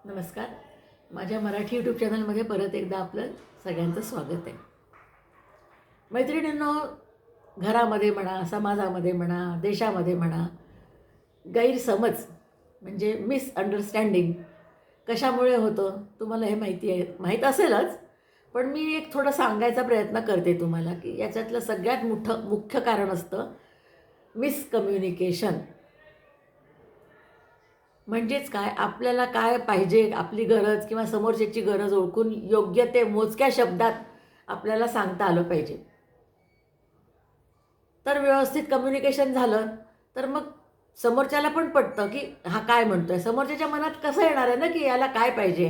नमस्कार. माझ्या मराठी यूट्यूब चॅनलमध्ये परत एकदा आपलं सगळ्यांचं स्वागत आहे. मैत्रिणींनो, घरामध्ये म्हणा, समाजामध्ये म्हणा, देशामध्ये म्हणा, गैरसमज म्हणजे मिसअंडरस्टँडिंग कशामुळे होतं तुम्हाला हे माहीत असेलच. पण मी एक थोडं सांगायचा प्रयत्न करते तुम्हाला की याच्यातलं सगळ्यात मुख्य कारण असतं मिसकम्युनिकेशन. म्हणजेच काय, आपल्याला काय पाहिजे, आपली गरज किंवा समोरच्याची गरज ओळखून योग्य ते मोजक्या शब्दात आपल्याला सांगता आलं पाहिजे. तर व्यवस्थित कम्युनिकेशन झालं तर मग समोरच्याला पण पटतं की हा काय म्हणतोय. समोरच्याच्या मनात कसं येणार आहे ना की याला काय पाहिजे,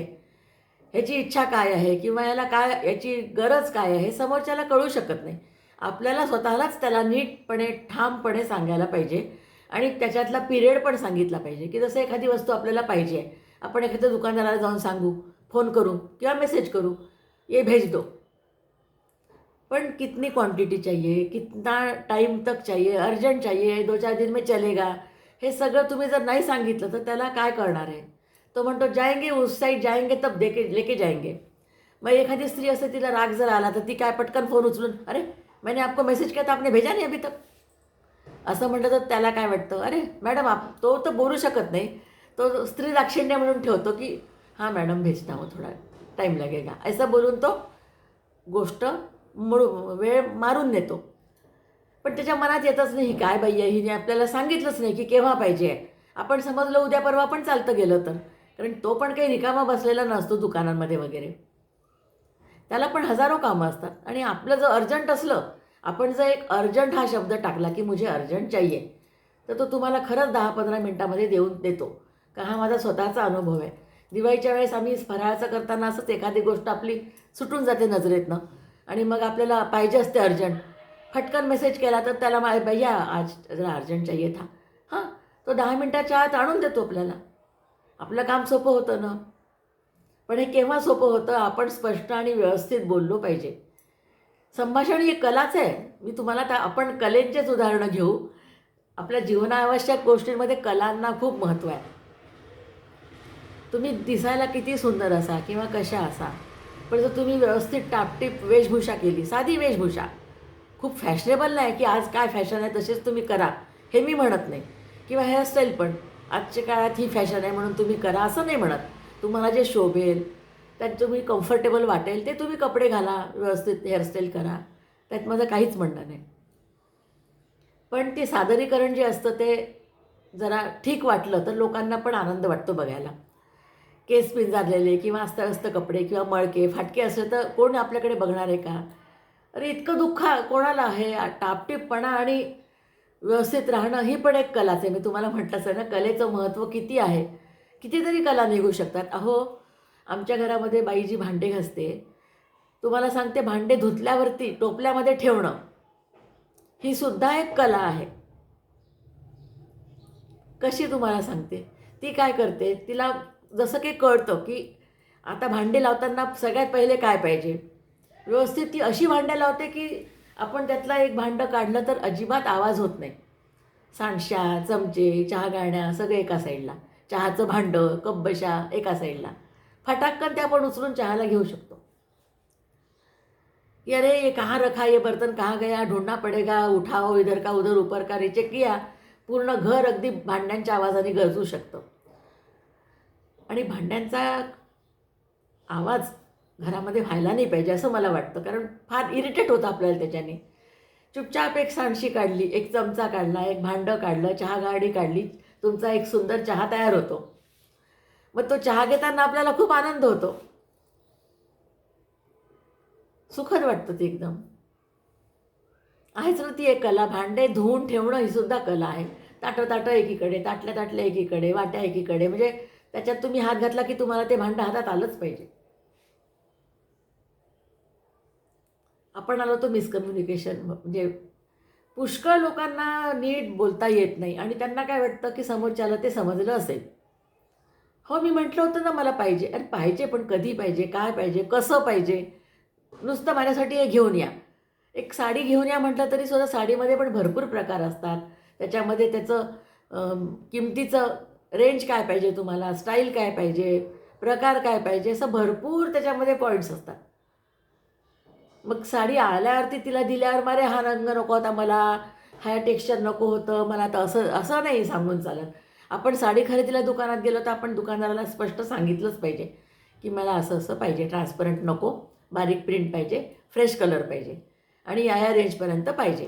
ह्याची इच्छा काय आहे किंवा याला काय, याची गरज काय आहे, हे समोरच्याला कळू शकत नाही. आपल्याला स्वतःलाच त्याला नीटपणे ठामपणे सांगायला पाहिजे आणि त्याच्यातला पिरियड पण सांगितला पाहिजे की जसं एखादी वस्तू आपल्याला पाहिजे आहे, आपण एखाद्या दुकानदाराला जाऊन सांगू, फोन करू किंवा मेसेज करू, ये भेज दो. पण कितनी क्वांटिटी चाहिए, कितना टाइम तक चाहिए, अर्जंट चाहिए, 2-4 दिन में चलेगा, हे सगळं तुम्ही जर नाही सांगितलं तर त्याला काय करणार आहे. तो म्हणतो जाएंगे उस साइड, जाएंगे तब देके लेके जाएंगे. मग एखादी स्त्री असते, तिला राग जर आला तर ती काय पटकन फोन उचलून, अरे मैंने आपको मेसेज किया था, आपने भेजा नहीं अभी तक, असं म्हटलं तर त्याला काय वाटतं, अरे मॅडम तो तर बोलू शकत नाही. तो स्त्री दाक्षिण्य म्हणून ठेवतो की हां मॅडम भेजना हूँ, थोडा टाईम लगेगा, असं बोलून तो गोष्ट वेळ मारून नेतो. पण त्याच्या मनात येतच नाही काय बाई आहे, हिने आपल्याला सांगितलंच नाही की केव्हा पाहिजे आहे. आपण समजलं उद्या परवा पण चालतं गेलं तर, कारण तो पण काही रिकामा बसलेला नसतो दुकानांमध्ये वगैरे. त्याला पण हजारो कामं असतात आणि आपलं जर अर्जंट असलं, आपण जर एक अर्जंट हा शब्द टाकला की मुझे अर्जंट चाहिए, तर तो तुम्हाला खरंच 10-15 मिनटामध्ये देतो. का हा माझा स्वतःचा अनुभव आहे. दिवाळीच्या वेळेस आम्ही फराळाचं करताना असंच एखादी गोष्ट आपली सुटून जाते नजरेतनं आणि मग आपल्याला पाहिजे असते अर्जंट. फटकन मेसेज केला तर त्याला भैया आज जरा अर्जंट चाहिए था. हां, तो 10 मिनटाच्या आत आणून देतो आपल्याला. आपलं काम सोपं होतं ना. पण हे केव्हा सोपं होतं, आपण स्पष्ट आणि व्यवस्थित बोललो पाहिजे. संभाषण ही कलाच आहे. मी तुम्हाला आपण कलेचेच उदाहरणं घेऊ. आपल्या जीवनावश्यक गोष्टींमध्ये कलांना खूप महत्त्व आहे. तुम्ही दिसायला किती सुंदर असा किंवा कशा असा, पण जर तुम्ही व्यवस्थित टापटीप वेशभूषा केली, साधी वेशभूषा, खूप फॅशनेबल नाही की आज काय फॅशन आहे तसेच तुम्ही करा, हे मी म्हणत नाही. किंवा हेअरस्टाईल पण आजच्या काळात ही फॅशन आहे म्हणून तुम्ही करा असं नाही म्हणत. तुम्हाला जे शोभेल, त्यात तुम्ही कम्फर्टेबल वाटेल ते तुम्ही कपडे घाला, व्यवस्थित हेअरस्टाईल करा, त्यात माझं काहीच म्हणणं नाही. पण ते सादरीकरण जे असतं ते जरा ठीक वाटलं तर लोकांना पण आनंद वाटतो बघायला. केस पिंजारलेले किंवा अस्ताव्यस्त कपडे किंवा मळके फाटके असले तर कोण आपल्याकडे बघणार आहे का. अरे इतकं दुःख कोणाला आहे. टापटीपपणा आणि व्यवस्थित राहणं ही पण एक कलाच आहे. मी तुम्हाला म्हटलंच आहे ना, कलेचं महत्त्व किती आहे. कितीतरी कला निघू शकतात. अहो, आमच्या घरामध्ये बाई जी भांडे घासते, तुम्हाला सांगते, भांडे धुतल्यावरती टोपल्यामध्ये ठेवणं ही सुद्धा एक कला आहे. कशी तुम्हाला सांगते. ती काय करते, तिला जसं काही कळतं की आता भांडी लावताना सगळ्यात पहिले काय पाहिजे, व्यवस्थित ती अशी भांड्या लावते की आपण त्यातला एक भांडं काढलं तर अजिबात आवाज होत नाही. सांडशा, चमचे, चहा गाळण्या सगळे एका साईडला, चहाचं भांडं, कपबशा एका साईडला. फटाकन ते आपण उचलून चहाला घेऊ शकतो. की अरे ये कहाँ रखा, ये बर्तन कहाँ गया, ढूंढना पडेगा, उठाओ, इधर का उधर, ऊपर का नीचे किया. पूर्ण घर अगदी भांड्यांच्या आवाजाने गरजू शकतं. आणि भांड्यांचा आवाज घरामध्ये व्हायला नाही पाहिजे असं मला वाटतं, कारण फार इरिटेट होतं आपल्याला त्याच्याने. चुपचाप एक सांडशी काढली, एक चमचा काढला, एक भांडं काढलं, चहा गाडी काढली, तुमचा एक सुंदर चहा तयार होतो. मग तो चहा घेताना आपल्याला खूप आनंद होतो. सुखद वाटतं ते एकदम. आहेच ना ती एक कला. भांडे धुवून ठेवणं ही सुद्धा कला आहे. ताटं एकीकडे, ताटल्या एकीकडे, वाट्या एकीकडे, म्हणजे त्याच्यात तुम्ही हात घातला की तुम्हाला ते भांडं हातात आलंच पाहिजे. आपण आलो तो मिसकम्युनिकेशन. म्हणजे पुष्कळ लोकांना नीट बोलता येत नाही आणि त्यांना काय वाटतं की समोरच्याला ते समजलं असेल. हो, मी म्हटलं होतं ना मला पाहिजे. अरे पाहिजे, पण कधी पाहिजे, काय पाहिजे, कसं पाहिजे. नुसतं माझ्यासाठी हे घेऊन या. एक साडी घेऊन या म्हटलं तरी सुद्धा साडीमध्ये पण भरपूर प्रकार असतात. त्याच्यामध्ये त्याचं किमतीचं रेंज काय पाहिजे तुम्हाला, स्टाईल काय पाहिजे, प्रकार काय पाहिजे, असं भरपूर त्याच्यामध्ये पॉईंट्स असतात. मग साडी आल्यावरती तिला दिल्यावर मारे हा रंग नको होता मला, हा टेक्स्चर नको होतं मला, तर असं असं नाही सांगून चालत. आपण साडी खरेदीला दुकानात गेलो तर आपण दुकानदाराला स्पष्ट सांगितलंच पाहिजे की मला असं असं पाहिजे, ट्रान्सपरंट नको, बारीक प्रिंट पाहिजे, फ्रेश कलर पाहिजे आणि या रेंजपर्यंत पाहिजे.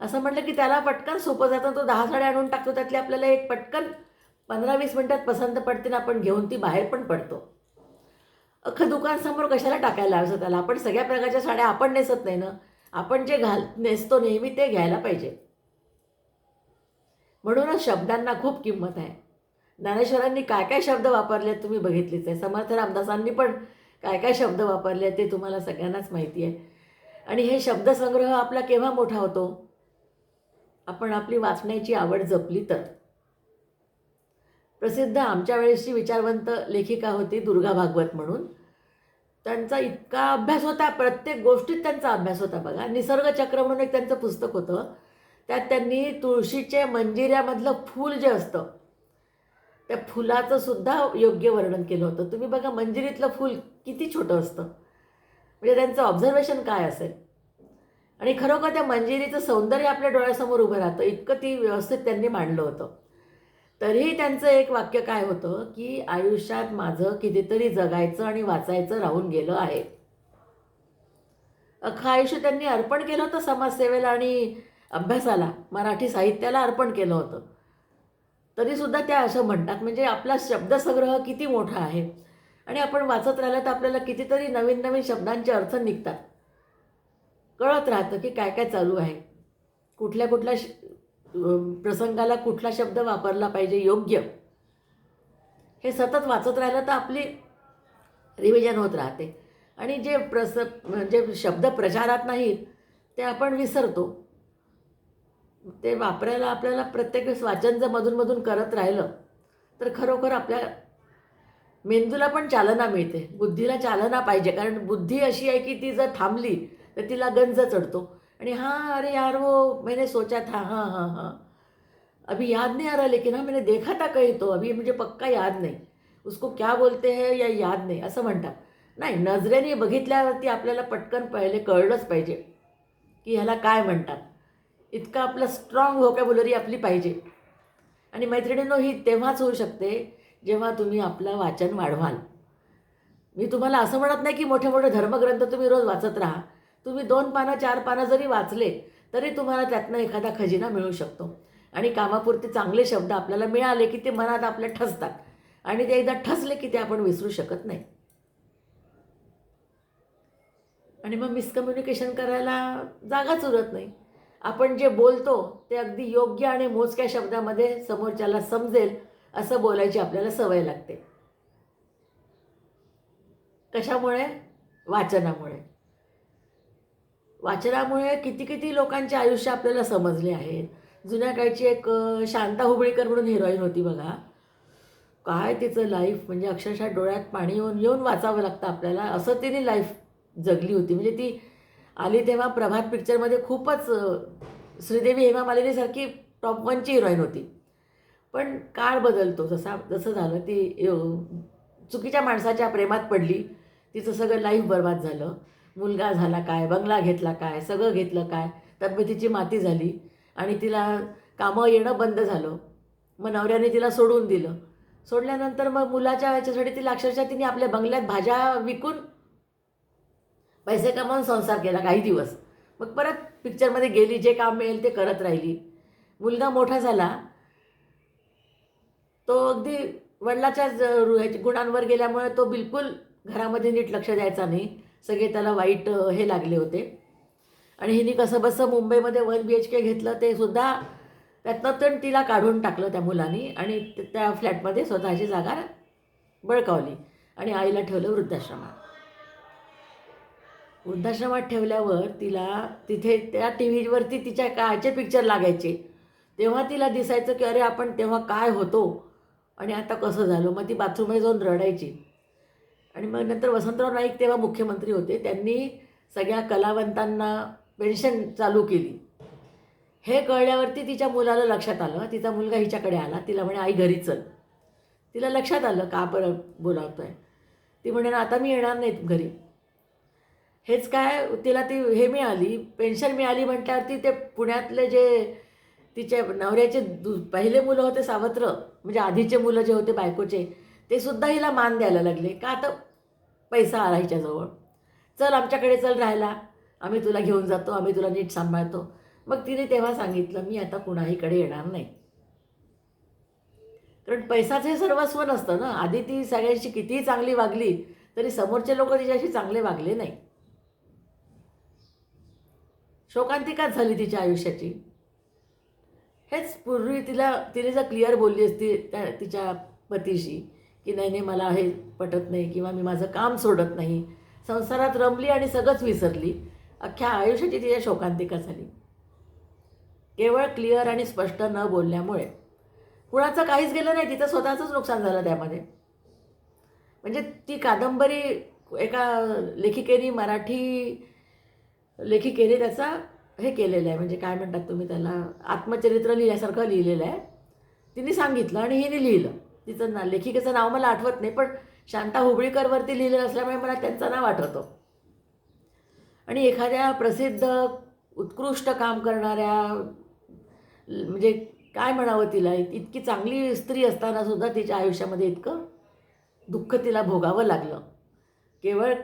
असं म्हटलं की त्याला पटकन सोपं जातं. तो 10 साड्या आणून टाकतो, त्यातली आपल्याला एक पटकन 15-20 मिनटात पसंत पडते ना, आपण घेऊन ती बाहेर पण पडतो. अख्खं दुकान समोर कशाला टाकायला लावायचं त्याला? आपण सगळ्या प्रकारच्या साड्या आपण नेसत नाही ना. आपण जे नेसतो नेहमी ते घ्यायला पाहिजे. म्हणूनच शब्दांना खूप किंमत आहे. ज्ञानेश्वरांनी काय काय शब्द वापरले तुम्ही बघितलेच आहे. समर्थ रामदासांनी पण काय काय शब्द वापरले ते तुम्हाला सगळ्यांनाच माहिती आहे. आणि हे शब्दसंग्रह आपला केव्हा मोठा होतो? आपण आपली वाचण्याची आवड जपली तर. प्रसिद्ध आमच्या वेळेसची विचारवंत लेखिका होती दुर्गा भागवत म्हणून. त्यांचा इतका अभ्यास होता, प्रत्येक गोष्टीत त्यांचा अभ्यास होता बघा. निसर्गचक्र म्हणून एक त्यांचं पुस्तक होतं. त्यात त्यांनी तुळशीचे मंजिऱ्यामधलं फूल जे असतं त्या फुलाचं सुद्धा योग्य वर्णन केलं होतं. तुम्ही बघा मंजिरीतलं फूल किती छोटं असतं, म्हणजे त्यांचं ऑब्झर्वेशन काय असेल. आणि खरोखर त्या मंजिरीचं सौंदर्य आपल्या डोळ्यासमोर उभं राहतं, इतकं ती व्यवस्थित त्यांनी मांडलं होतं. तरीही त्यांचं एक वाक्य काय होतं की आयुष्यात माझं कितीतरी जगायचं आणि वाचायचं राहून गेलं आहे. अख्खं आयुष्य त्यांनी अर्पण केलं होतं समाजसेवेला आणि अभ्यासाला, मराठी साहित्याला अर्पण केलं होतं. तरीसुद्धा त्या असं म्हणतात, म्हणजे आपला शब्दसंग्रह किती मोठा आहे आणि आपण वाचत राहिलं तर आपल्याला कितीतरी नवीन नवीन शब्दांचे अर्थ निघतात. कळत राहतं की काय काय चालू आहे, कुठल्या कुठल्या प्रसंगाला कुठला शब्द वापरला पाहिजे योग्य. हे सतत वाचत राहिलं तर आपली रिव्हिजन होत राहते आणि जे म्हणजे शब्द प्रचारात नाहीत ते आपण विसरतो. ते वापरायला आपल्याला प्रत्येक वेळेस वाचन जर मधून करत राहिलं तर खरोखर आपल्या मेंदूला पण चालना मिळते, बुद्धीला चालना पाहिजे. कारण बुद्धी अशी आहे की ती जर थांबली तर तिला गंज चढतो आणि हाँ अरे यार वो मैंने सोचा था, हाँ हाँ हाँ अभी याद नहीं आ रहा, लेकिन हाँ मैंने देखा था कहीं तो, अभी मुझे पक्का याद नहीं, उसको क्या बोलते हैं या याद नाही असं म्हणतात. नाही, नजरेने बघितल्यावरती आपल्याला पटकन पहिले कळलंच पाहिजे की ह्याला काय म्हणतात. इतकं आपलं स्ट्रॉंग व्होकॅब्युलरी आपली पाहिजे. आणि मैत्रिणींनो, ही तेव्हाच होऊ शकते जेव्हा तुम्ही आपलं वाचन वाढवाल. मी तुम्हाला असं म्हणत नाही की मोठे मोठे धर्मग्रंथ तुम्ही रोज वाचत राहा. तुम्ही 2 पानं 4 पानं जरी वाचले तरी तुम्हाला त्यातनं एखादा खजिना मिळू शकतो. आणि कामापुरते चांगले शब्द आपल्याला मिळाले की ते मनात आपल्या ठसतात आणि ते एकदा ठसले की ते आपण विसरू शकत नाही. आणि मग मिसकम्युनिकेशन करायला जागाच उरत नाही. आपण जे बोलतो ते अगदी योग्य आणि मोजक्या शब्दामध्ये समोरच्याला समजेल असं बोलायची आपल्याला सवय लागते. कशामुळे? वाचनामुळे. वाचनामुळे किती किती लोकांचे आयुष्य आपल्याला समजले आहेत. जुन्या काळची एक शांता हुबळीकर म्हणून हिरोईन होती बघा. काय तिचं लाईफ, म्हणजे अक्षरशः डोळ्यात पाणी येऊन येऊन वाचावं लागतं आपल्याला, असं तिने लाईफ जगली होती. म्हणजे ती आली तेव्हा प्रभात पिक्चरमध्ये खूपच श्रीदेवी हेमा मालिनीसारखी टॉप 1ची हिरोईन होती. पण काळ बदलतो, जसं झालं ती चुकीच्या माणसाच्या प्रेमात पडली, तिचं सगळं लाईफ बर्बाद झालं. मुलगा झाला काय, बंगला घेतला काय, सगळं घेतलं काय, तब्येतीची माती झाली आणि तिला कामं येणं बंद झालं. मग नवऱ्याने तिला सोडून दिलं. सोडल्यानंतर मग मुलाच्या ह्याच्यासाठी तिला अक्षरशः तिने आपल्या बंगल्यात भाज्या विकून पैसे कमावून संसार केला काही दिवस. मग परत पिक्चरमध्ये गेली, जे काम मिळेल ते करत राहिली. मुलगा मोठा झाला, तो अगदी वडिलाच्याच गुणांवर गेल्यामुळे तो बिलकुल घरामध्ये नीट लक्ष द्यायचा नाही. सगळे त्याला वाईट हे लागले होते आणि हिने कसंबसं मुंबईमध्ये 1 BHK घेतलं, ते सुद्धा त्यातनं तर तिला काढून टाकलं त्या मुलांनी आणि त्या फ्लॅटमध्ये स्वतःची जागा बळकावली आणि आईला ठेवलं वृद्धाश्रमात. वृद्धाश्रमात ठेवल्यावर तिला तिथे त्या टी व्हीवरती तिच्या कायचे पिक्चर लागायचे, तेव्हा तिला दिसायचं की अरे आपण तेव्हा काय होतो आणि आता कसं झालं. मग ती बाथरूममध्ये जाऊन रडायची. आणि मग नंतर वसंतराव नाईक तेव्हा मुख्यमंत्री होते, त्यांनी सगळ्या कलावंतांना पेन्शन चालू केली. हे कळल्यावरती तिच्या मुलाला लक्षात आलं. तिचा मुलगा हिच्याकडे आला, तिला म्हणे आई घरी चल. तिला लक्षात आलं का बरं बोलावतो आहे. ती म्हणे ना आता मी येणार नाही घरी. हेच काय तिला ती हे मिळाली, पेन्शन मिळाली म्हटल्यावरती ते पुण्यातले जे तिच्या नवऱ्याचे पहिले मुलं होते सावत्र, म्हणजे आधीचे मुलं जे होते बायकोचे, ते सुद्धा हिला मान द्यायला लागले. का तर पैसा आला हिच्याजवळ. चल आमच्याकडे चल राहायला, आम्ही तुला घेऊन जातो, आम्ही तुला नीट सांभाळतो. मग तिने तेव्हा सांगितलं मी आता कुणाहीकडे येणार नाही. कारण पैसाच हे सर्वस्व नसतं ना. आधी ती सगळ्यांशी कितीही चांगली वागली तरी समोरचे लोक तिच्याशी चांगले वागले नाही. शोकांतिकाच झाली तिच्या आयुष्याची. हेच पूर्वी तिने जर क्लिअर बोलली असती तिच्या पतीशी की नाही नाही मला हे पटत नाही किंवा मी माझं काम सोडत नाही, संसारात रमली आणि सगळंच विसरली, अख्ख्या आयुष्याची तिच्या शोकांतिका झाली. केवळ क्लिअर आणि स्पष्ट न बोलल्यामुळे कुणाचं काहीच गेलं नाही, तिचं स्वतःचंच नुकसान झालं त्यामध्ये. म्हणजे ती कादंबरी एका लेखिकेने, मराठी लेखिकेने त्याचा हे केलेलं आहे, म्हणजे काय म्हणतात तुम्ही त्याला, आत्मचरित्र लिहिल्यासारखं लिहिलेलं आहे. तिने सांगितलं आणि हिने लिहिलं. तिचं लेखिकेचं नाव मला आठवत नाही, पण शांता हुबळीकरवरती लिहिलेलं असल्यामुळे मला त्यांचं नाव आठवतं. आणि एखाद्या प्रसिद्ध उत्कृष्ट काम करणाऱ्या, म्हणजे काय म्हणावं तिला, इतकी चांगली स्त्री असताना सुद्धा तिच्या आयुष्यामध्ये इतकं दुःख तिला भोगावं लागलं केवळ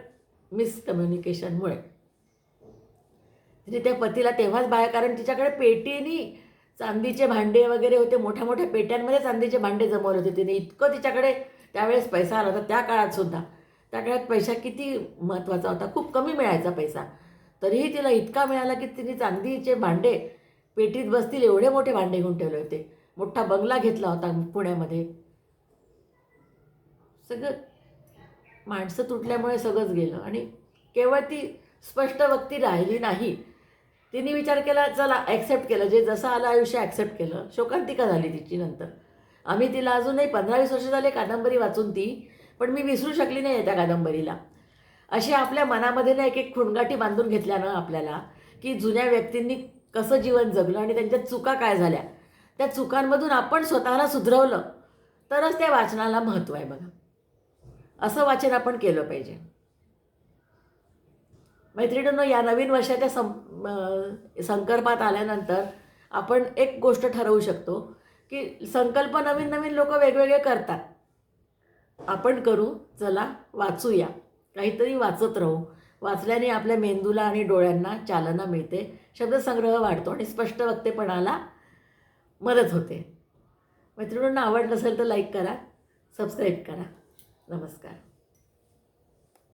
मिसकम्युनिकेशनमुळे. तिने त्या पतीला तेव्हाच बाहेर, कारण तिच्याकडे पेटीनी चांदीचे भांडे वगैरे होते, मोठ्या मोठ्या पेट्यांमध्ये चांदीचे भांडे जमवले होते तिने. इतकं तिच्याकडे त्यावेळेस पैसा आला होता त्या काळात सुद्धा. त्या काळात पैसा किती महत्त्वाचा होता, खूप कमी मिळायचा पैसा, तरीही तिला इतका मिळाला की तिने चांदीचे भांडे पेटीत बसतील एवढे मोठे भांडे घेऊन ठेवले होते. मोठा बंगला घेतला होता पुण्यामध्ये. सगळं माणसं तुटल्यामुळे सगळंच गेलं आणि केवळ ती स्पष्ट व्यक्ती राहिली नाही. तिने विचार केला, चला ॲक्सेप्ट केलं, जे जसं आलं आयुष्य ॲक्सेप्ट केलं. शोकांतिका झाली तिची नंतर. आम्ही तिला अजूनही 15-20 वर्ष झाले कादंबरी वाचून ती, पण मी विसरू शकली नाही आहे त्या कादंबरीला. अशी आपल्या मनामध्ये ना एक एक खुणगाठी बांधून घेतल्यानं आपल्याला की जुन्या व्यक्तींनी कसं जीवन जगलं आणि त्यांच्या चुका काय झाल्या, त्या चुकांमधून आपण स्वतःला सुधरवलं तरच त्या वाचनाला महत्त्व आहे बघा. असं वाचन आपण केलं पाहिजे. मैत्रिणींनो, या नवीन वर्षाच्या संकल्पात आल्यानंतर आपण एक गोष्ट ठरवू शकतो की संकल्प नवीन नवीन लोक वेगवेगळे करतात, आपण करू. चला वाचूया, काहीतरी वाचत राहू. वाचल्याने आपल्या मेंदूला आणि डोळ्यांना चालना मिळते, शब्दसंग्रह वाढतो आणि स्पष्ट वक्तेपणाला मदत होते. मैत्रिणींना आवडलं असेल तर लाईक करा, सबस्क्राईब करा. नमस्कार.